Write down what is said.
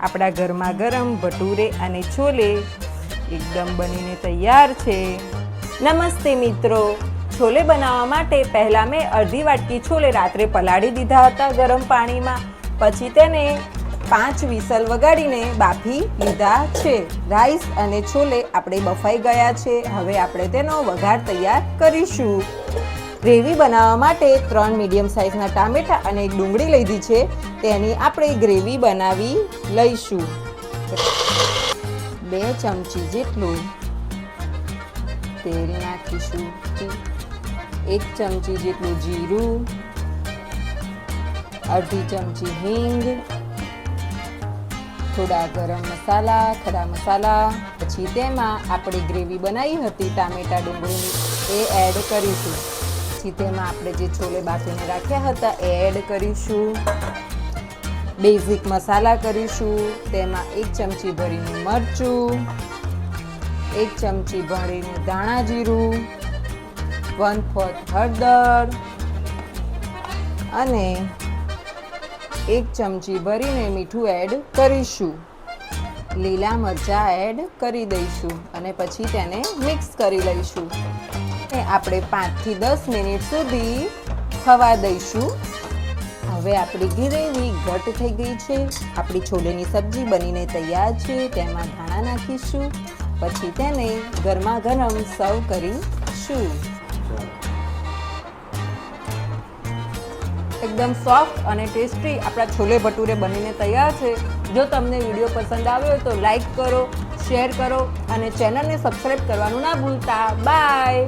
આપણા ગરમા ગરમ ભટુરે અને છોલે એકદમ બનીને તૈયાર છે। નમસ્તે મિત્રો, છોલે બનાવવા માટે પહેલાં મેં અડધી વાટકી છોલે રાત્રે પલાળી દીધા હતા ગરમ પાણીમાં। પછી તેને 5 વિસલ વગાડીને બાફી લીધા છે। રાઈસ અને છોલે આપણે બફાઈ ગયા છે। હવે આપણે તેનો વઘાર તૈયાર કરીશું। ગ્રેવી બનાવવા માટે 3 મીડિયમ સાઇઝના ટામેટા અને એક ડુંગળી લીધી છે। તેની આપણે ગ્રેવી બનાવી લઈશું। 2 ચમચી જેટલું તેલ નાખીશું। 1 ચમચી જેટલું જીરું, અડધી ચમચી હિંગ, થોડા ગરમ મસાલા, ખડા મસાલા। પછી તેમાં આપણે ગ્રેવી બનાવી હતી ટામેટા ડુંગળીની એ એડ કરીશું। પછી તેમાં આપણે જે છોલે બાફીને રાખ્યા હતા એ એડ કરીશું। બેઝિક મસાલા કરીશું। તેમાં 1 ચમચી ભરીને મરચું, 1 ચમચી ભરીને ધાણા જીરું, 1/4 હળદર અને 1 ચમચી ભરીને મીઠું એડ કરીશું। લીલા મરચાં એડ કરી દઈશું અને પછી તેને મિક્સ કરી લઈશું। આપણે 5 થી 10 મિનિટ સુધી થવા દઈશું। હવે આપણી ગ્રેવી ઘટ થઈ ગઈ છે। આપણી છોલેની સબ્જી બનીને તૈયાર છે। તેમાં ધાણા નાખીશું, પછી તેને ગરમા ગરમ સર્વ કરીશું। એકદમ સોફ્ટ અને ટેસ્ટી આપણા છોલે ભટુરે બનીને તૈયાર છે। જો તમને વિડીયો પસંદ આવ્યો હોય તો લાઈક કરો, શેર કરો અને ચેનલને સબસ્ક્રાઈબ કરવાનું ના ભૂલતા। બાય।